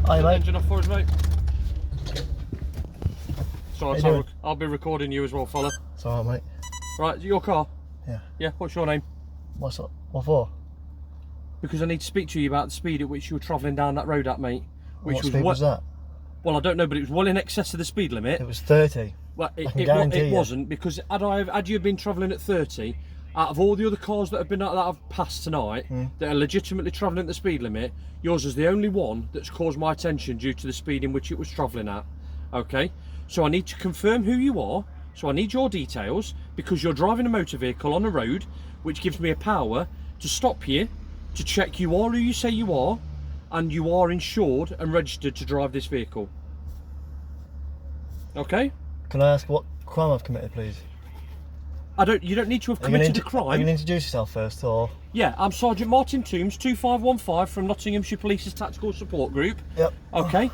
Hi, mate. Engine off for us, mate. Sorry, I'll be recording you as well, fella. It's alright, mate. Right, your car? Yeah. Yeah, what's your name? What's up? What for? Because I need to speak to you about the speed at which you were travelling down that road at, mate. What speed was that? Well, I don't know, but it was well in excess of the speed limit. It was 30. Well, it wasn't, because had you been travelling at 30, out of all the other cars that have passed tonight, that are legitimately travelling at the speed limit, yours is the only one that's caused my attention due to the speed in which it was travelling at. Okay? So I need to confirm who you are, so I need your details, because you're driving a motor vehicle on a road, which gives me a power to stop you, to check you are who you say you are, and you are insured and registered to drive this vehicle. Okay? Can I ask what crime I've committed, please? You don't need to have committed a crime. Are you going to introduce yourself first, or? Yeah, I'm Sergeant Martin Toombs, 2515 from Nottinghamshire Police's Tactical Support Group. Yep. Okay.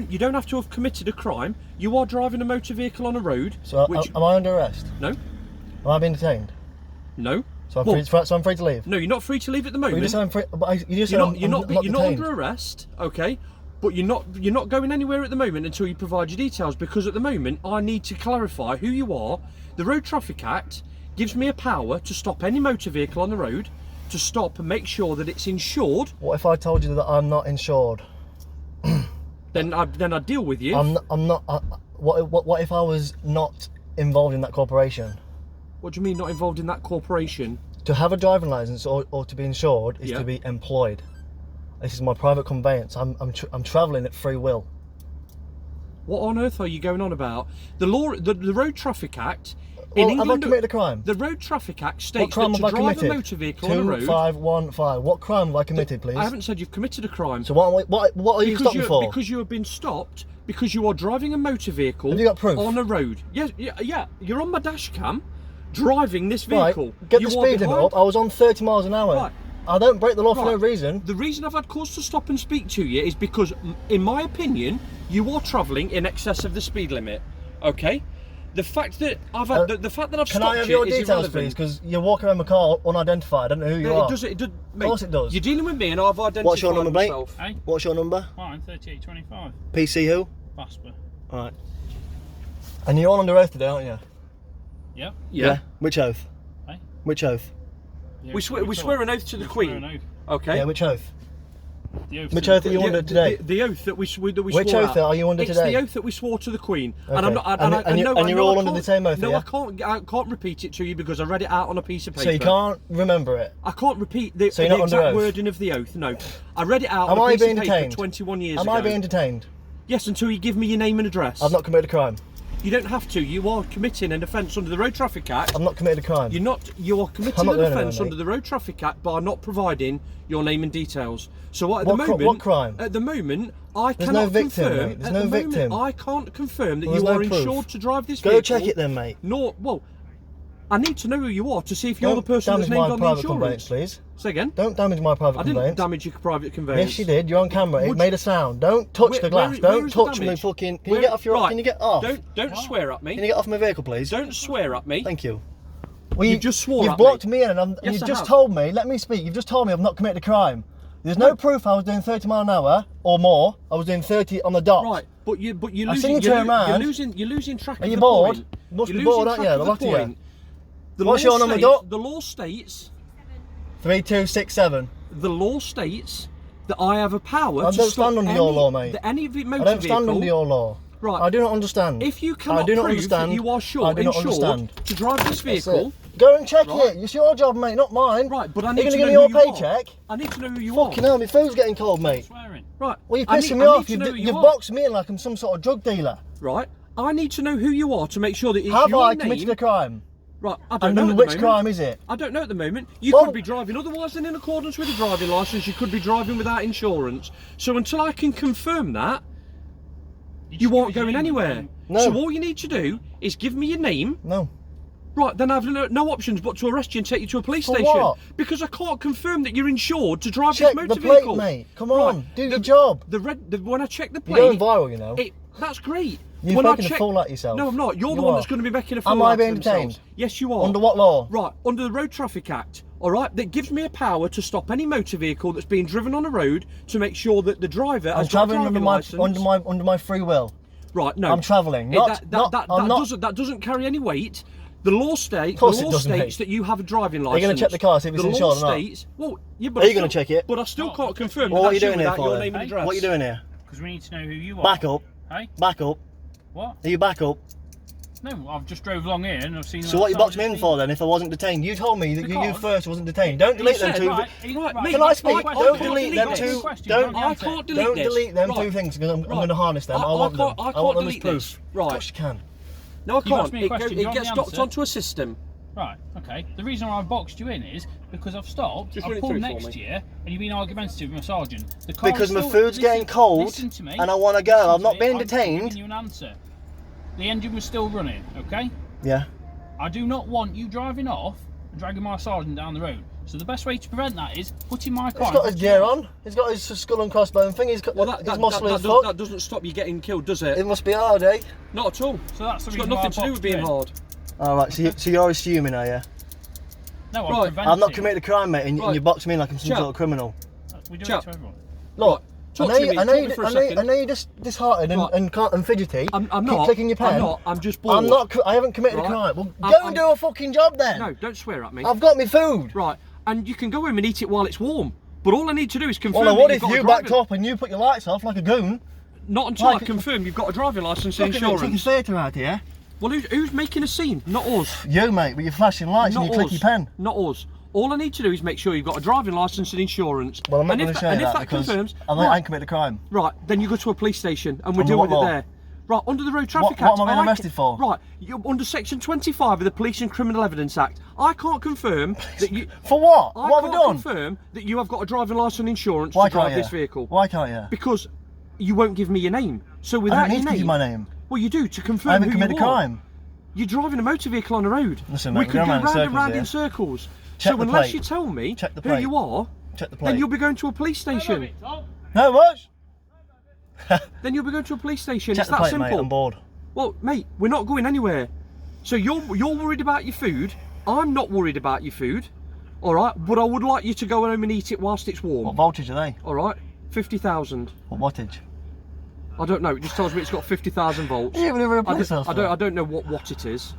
You don't have to have committed a crime. You are driving a motor vehicle on a road. So am I under arrest? No. Am I being detained? No. So I'm free to leave? No, you're not free to leave at the moment. You just said you're not under arrest, okay? But you're not going anywhere at the moment until you provide your details, because at the moment I need to clarify who you are. The Road Traffic Act gives me a power to stop any motor vehicle on the road, to stop and make sure that it's insured. What if I told you that I'm not insured? Then I'd deal with you. I'm not. What if I was not involved in that corporation? What do you mean not involved in that corporation? To have a driving licence or to be insured is to be employed. This is my private conveyance. I'm travelling at free will. What on earth are you going on about? The Road Traffic Act Well, in England. have I committed a crime? The Road Traffic Act states What crime that to have I drive committed? a motor vehicle on a road. 2515. What crime have I committed, please? I haven't said you've committed a crime. So what are you stopping for? Because you have been stopped because you are driving a motor vehicle. Have you got proof? On a road. Yeah. You're on my dash cam, driving this vehicle. Right, get the speed limit up. I was on 30 miles an hour. Right. I don't break the law for no reason. The reason I've had cause to stop and speak to you is because, in my opinion, you are travelling in excess of the speed limit. Okay? The fact that I've stopped you is irrelevant. Can I have your details, please? Because you're walking around my car unidentified. I don't know who you are. It does, mate, of course it does. You're dealing with me and I've identified What's your number, myself. mate? What's your number? Mine, 3825. PC who? Basper. Alright. And you're all under oath today, aren't you? Yeah. Which oath? Hey? Which oath? Yeah, We swear an oath to the Queen. Swear an oath. Okay. Yeah, which oath? The oath Which to oath are you under today? The oath that we swore. Which oath are you under it's today? the oath that we swore to the Queen. Okay. And I'm not. And you're all under the same oath, No, yeah? I can't repeat it to you because I read it out on a piece of paper. So you can't remember it? I can't repeat the So you're not under exact oath? wording of the oath. No, I read it out Am on a I piece of being paper detained? 21 years ago. Am I being detained? Yes, until you give me your name and address. I've not committed a crime. You don't have to. You are committing an offence under the Road Traffic Act. I've not committed a crime. You are committing I'm not an doing it, offence mate. under the Road Traffic Act by not providing your name and details. So at What the moment, what crime? At the moment, I There's cannot no victim, confirm. mate. There's at no the victim. Moment, I can't confirm that Well, you there's are no proof. insured to drive this vehicle. Go check it then, mate. I need to know who you are to see if you're the Don't person that's damage named my on the private insurance. conveyance, please. Say again. Don't damage my private I didn't conveyance. damage your private conveyance. Yes, you did. You're on camera. It made a sound. Don't touch the glass. where Don't is the touch me, damage? fucking. Can you get off your? Right. Can you get off? Don't swear at me. Can you get off my vehicle, please? Don't swear at me. Thank you. Well, You've just swore You've at blocked me. me in, and Yes, you've I just have. told me. Let me speak. You've just told me I've not committed a crime. There's no proof I was doing 30 mile an hour or more. I was doing 30 on the dot. Right, but you're I've losing. seen you turn around. You're losing track of Are you the bored? point. You must You're be bored, losing aren't track you? of The lot of you. point. The What's law your number, states- Doc? The law states. 3267. The law states that I have a power I to don't stop stand under your law, mate. Any motor I don't stand vehicle. under your law. Right. I do not understand. If you cannot I do not prove understand. that you are I do not insured understand. to drive this That's vehicle, it. Go and check Right. it. It's your job, mate, not mine. right? But I You're need going to to know give me your who you paycheck? are. I need to know who you Fucking are. hell, my food's getting cold, mate. Swearing. Right. Well, you're I pissing need- me I off. need to know who you You've are. boxed me in like I'm some sort of drug dealer. Right. I need to know who you are to make sure that it's Have your I name. committed a crime? Right. I don't And know. then at the which moment. crime is it? I don't know at the moment. You Well- could be driving otherwise than in accordance with a driving licence. You could be driving without insurance. So until I can confirm that, you aren't going anywhere. No. So all you need to do is give me your name. No. Right, then I've no options but to arrest you and take you to a police For station. what? Because I can't confirm that you're insured to drive Check this the motor plate, vehicle. mate. Come Right, on, do your job. When I check the You're going plate, viral, you know. that's great. You're When I making a fool out of yourself. No, I'm not. You're the You one are. that's going to be making a fool Am out I of being themselves. detained? Yes, you are. Under what law? Right, under the Road Traffic Act. all right, that gives me a power to stop any motor vehicle that's being driven on a road to make sure that the driver I'm has got a travelling driving under my free will. Right, no. I'm travelling. That doesn't carry any weight. The law states that you have a driving license. Are you going to check the car, see if it's insured or not? Well, yeah, but are you going to check it? But I still can't confirm. Well, what are you doing here without for your then? name and address. What are you doing here? Because we need to know who you are. Back up. Hey? Back up. What? Are you back up? No, I've just drove along here and I've seen. So what you boxed me in for then? If I wasn't detained, you told me that you first wasn't detained. Don't delete them two. Can I speak? Don't delete them two. I can't delete this. Don't delete them two things because I'm going to harness them. I want them. I want them as proof. Right. Of course you can. No, I can't. It gets docked onto a system. Right, okay. The reason why I've boxed you in is because I've stopped, I've pulled next to you, and you've been argumentative with my sergeant. The car because is my still, food's getting cold and I want to go. I'm not being detained. I'm giving you an answer. The engine was still running, okay? Yeah. I do not want you driving off and dragging my sergeant down the road. So the best way to prevent that is putting my car. He's got his gear on. He's got his skull and crossbone thing. He's got his muscle as fuck. That doesn't stop you getting killed, does it? It must be hard, eh? Not at all. So that's the it's reason got why nothing to do with being hard. All right. So you're assuming, are you? No, right. I've not committed a crime, mate, and you box me in like I'm some sort of criminal. We do it to everyone. Look. I know you're just disheartened and fidgety. I'm Keep not. clicking your pen. I'm not. I'm just bored. I haven't committed a crime. Well, go and do a fucking job then. No, don't swear at me. I've got my food. Right, and you can go home and eat it while it's warm. But all I need to do is confirm. Well, what if you backed up and you put your lights off like a goon? Not until I confirm you've got a driving licence and insurance. It's like a theatre out here. Well, who's making a scene? Not us. You, mate, with your flashing lights and your clicky pen. Not us. All I need to do is make sure you've got a driving licence and insurance. Well, I'm not going to say that because I ain't committed a crime. Right, then you go to a police station and we'll deal with it there. Right, under the Road Traffic Act. What am I being arrested for? Right, you're under Section 25 of the Police and Criminal Evidence Act. I can't confirm that you... For what? What have we done? I can't confirm that you have got a driving licence and insurance to drive this vehicle. Why can't you? Because you won't give me your name. So without I don't need to give you my name. Well, you do, to confirm I haven't committed a crime. You're driving a motor vehicle on the road. Listen, mate, we could go round and round in circles. So unless you tell me who you are, then you'll be going to a police station. No, what? Then you'll be going to a police station. Check It's the that plate, simple. Mate, I'm bored. Well, mate, we're not going anywhere. So you're worried about your food. I'm not worried about your food. All right, but I would like you to go home and eat it whilst it's warm. What voltage are they? All right, 50,000. What wattage? I don't know. It just tells me it's got 50,000 volts. You haven't even replaced I don't know what watt it is.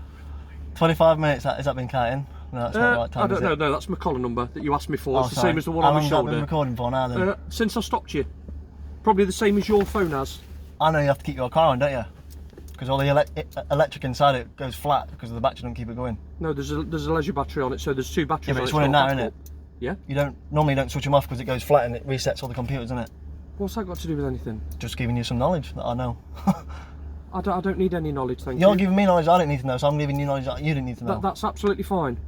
25 minutes. Has that been counting? No, that's not the right time. I don't know. No, that's my collar number that you asked me for. Oh, it's the same as the one on my shoulder. How long have you been recording for now then? Since I stopped you. Probably the same as your phone has. I know you have to keep your car on, don't you? Because all the electric inside it goes flat because the battery don't keep it going. No, there's a leisure battery on it, so there's two batteries. Yeah, but it's running now, isn't it? Yeah. You normally don't switch them off because it goes flat and it resets all the computers, isn't it? What's that got to do with anything? Just giving you some knowledge that I know. I don't need any knowledge, thank you. You're giving me knowledge I don't need to know, so I'm giving you knowledge that you didn't need to know. That's absolutely fine.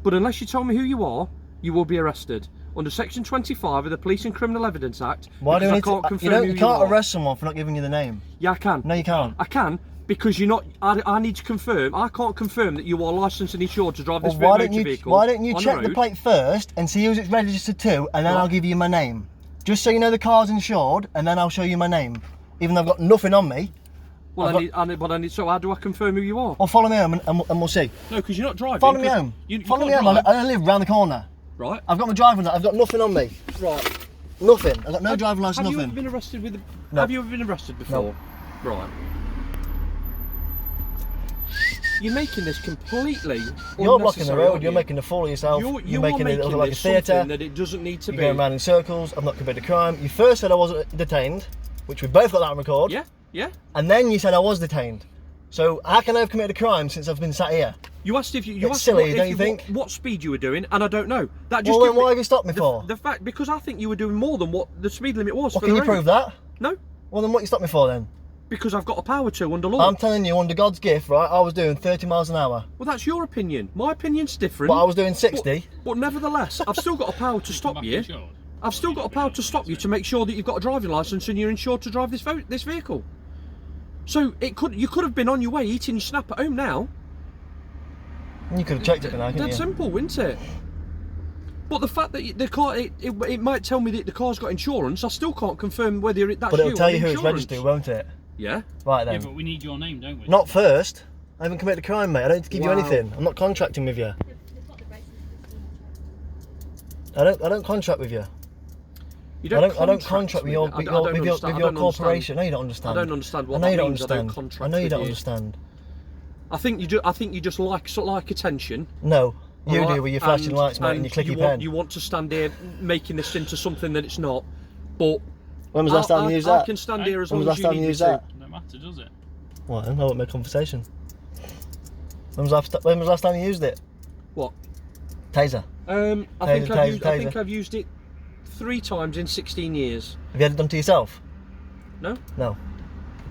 But unless you tell me who you are, you will be arrested. Under Section 25 of the Police and Criminal Evidence Act. Why do you need to confirm you can't arrest someone for not giving you the name. Yeah, I can. No, you can't. I can, because you're not... I need to confirm. I can't confirm that you are licensed and insured to drive this motor vehicle. Why don't you check the plate first and see who's it's registered to, and then I'll give you my name. Just so you know the car's insured, and then I'll show you my name. Even though I've got nothing on me. Well, so how do I confirm who you are? Well, follow me home and we'll see. No, because you're not driving. Follow me home. Follow me home. I live round the corner. Right. I've got my driving license. I've got nothing on me. Right. Nothing. I've got no driving license, nothing. Have you ever been arrested with... No. Have you ever been arrested before? No. Right. You're making this completely You're blocking the road, you're making a fool of yourself, you're making it look like a theatre. That it doesn't need to be. You're going around in circles, I've not committed a crime. You first said I wasn't detained, which we both got that on record. Yeah, yeah. And then you said I was detained. So how can I have committed a crime since I've been sat here? You asked if you asked silly, don't you think? What speed you were doing, and I don't know. That just well, then why have you stopped me for? The fact, because I think you were doing more than what the speed limit was. Well, can you prove that? No. Well, then what you stopped me for then? Because I've got a power to under law. I'm telling you, under God's gift, right, I was doing 30 miles an hour. Well, that's your opinion. My opinion's different. But I was doing 60. But nevertheless, I've still got a power to stop you. I've still got a power to stop you to make sure that you've got a driving licence and you're insured to drive this vehicle. So you could have been on your way eating your snap at home now. You could have checked it now, couldn't you? That's simple, isn't it? But the fact that the car, it might tell me that the car's got insurance, I still can't confirm whether that's you. But it'll tell you who it's registered to, won't it? Yeah. Right then. Yeah, but we need your name, don't we? Not first. I haven't committed a crime, mate. I don't need to give you anything. I'm not contracting with you. I don't contract with you. You I don't contract with your corporation. No, you don't understand. I don't understand what I know that you don't means. understand. I don't contract I know you with don't understand. I think you just like attention. No, you Alright, do with your flashing lights, mate, and your clicky pen. You want to stand here making this into something that it's not. But when was the last time you used that? I can stand here as when long was as the last you time need you me used to. that? No matter, does it? Well, I won't make conversation. When was the last time you used it? What? Taser. I think I've used it 3 times in 16 years. Have you had it done to yourself? No. No.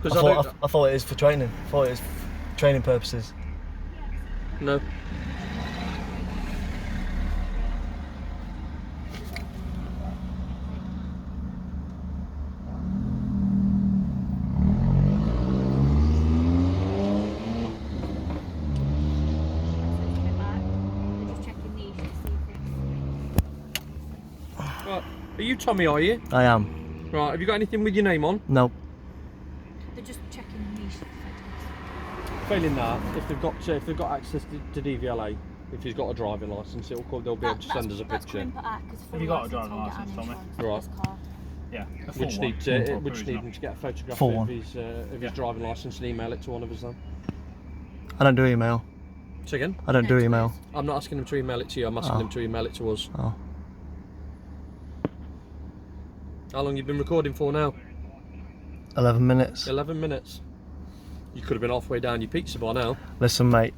Because I thought it was for training. I thought it was for training purposes. No. Right. Are you Tommy, are you? I am. Right, have you got anything with your name on? No. They're just checking the niche. Failing that, if they've got access to DVLA, if he's got a driving licence, they'll be able to send us a picture. Have you got a driving licence, Tommy? Right. Yeah. We just need him to get a photograph Full of his driving licence and email it to one of us then. I don't do email. So again? I don't do email. I'm not asking him to email it to you, I'm asking him to email it to us. Oh. How long you been recording for now? 11 minutes. 11 minutes. You could have been halfway down your pizza by now. Listen, mate.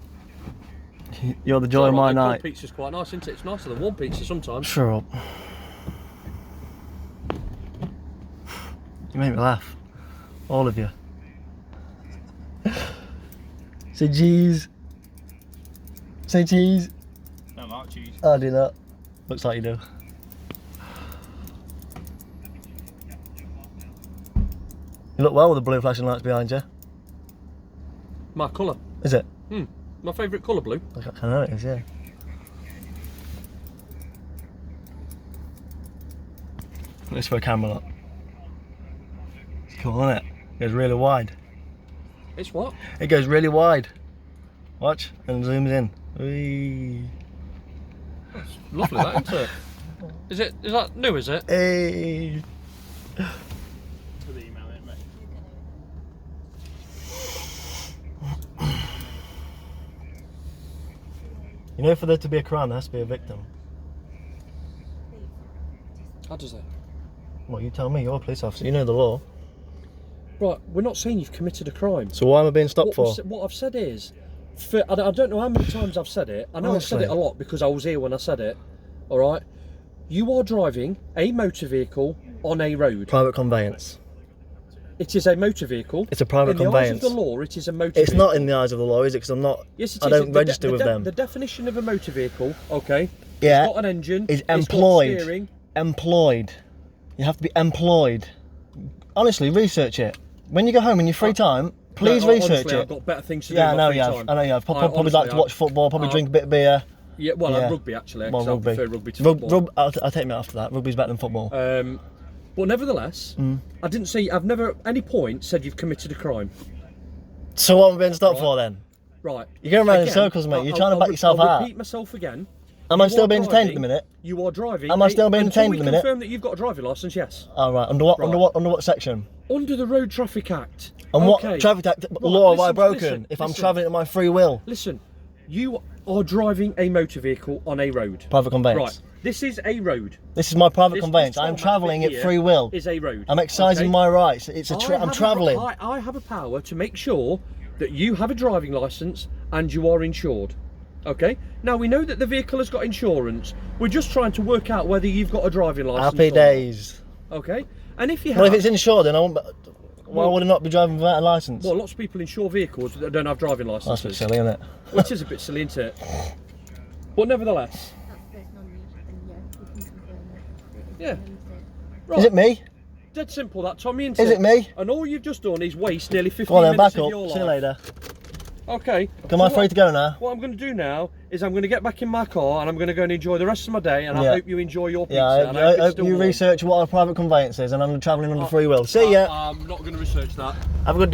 You're the joy of my night. Cold pizza's quite nice, isn't it? It's nicer than warm pizza sometimes. Shut up. You make me laugh. All of you. Say cheese. Say cheese. Don't like cheese. I'll do that. Looks like you do. You look well with the blue flashing lights behind you. My colour. Is it? My favourite colour, blue. I know it is, yeah. Let's for a camera look. It's cool, isn't it? It goes really wide. It's what? It goes really wide. Watch, and zooms in. Whee. That's lovely, that, isn't it? Is that new, is it? Hey. To the email, mate. You know, for there to be a crime, there has to be a victim. How does that? Well, you tell me, you're a police officer, you know the law. Right, we're not saying you've committed a crime. So why am I being stopped for? What I've said is, I don't know how many times I've said it. I know I've said it a lot because I was here when I said it. All right, you are driving a motor vehicle on a road. Private conveyance. It is a motor vehicle. It's a private conveyance. In the eyes of the law, it is a motor It's vehicle. not in the eyes of the law, is it? Because I'm not. Yes, it I is. don't register with them. The definition of a motor vehicle, okay? Yeah. It's got an engine. Is It's got employed. steering. Employed. You have to be employed. Honestly, research it. When you go home in your free time, please research honestly, it. I've got better things to do. Yeah, I in know my free you have. time. I know you have. Probably honestly, like to watch football. Probably drink a bit of beer. Yeah, well, Yeah. rugby actually. Well, 'cause I rugby. prefer rugby to football. I'll take me after that. Rugby's better than football. But nevertheless, I didn't say. I've never at any point said you've committed a crime. So what am I being stopped for then? Right. You're going round in Again, circles, mate. You're trying to back yourself I'll out. repeat myself again. Am I You still are being detained at the driving- minute? You are driving. Am I still being until detained we at the minute? confirm that you've got a driving licence, yes. All right. Under what? Right. Under what section? Under the Road Traffic Act. And Okay. what traffic act Right, law have I listen, broken? If I'm listen. travelling at my free will? Listen, you are driving a motor vehicle on a road. Private conveyance. Right. This is a road. This is my private This conveyance. tarmac I'm bit travelling at here free will. Is a road. I'm exercising okay? my rights. I'm travelling. I have a power to make sure that you have a driving licence and you are insured. Okay. Now we know that the vehicle has got insurance. We're just trying to work out whether you've got a driving licence. Happy or days. not. Okay. And if you have, Well, if it's insured, then why would I not be driving without a licence? well, lots of people insure vehicles that don't have driving That's a bit licences. silly, isn't it? Which is a bit silly, isn't it? But nevertheless, yeah. Right. Is it me? Dead simple that, Tommy, isn't Is it me? And all you've just done is waste nearly 15 Go on then, minutes back of up. your life. See you later. Okay. Am I free to go now? What I'm going to do now is I'm going to get back in my car and I'm going to go and enjoy the rest of my day, and I Yeah. hope you enjoy your pizza. Yeah, and I hope it's hope still you warm. research what a private conveyance is, and I'm travelling under free will. See ya. I'm not going to research that. Have a good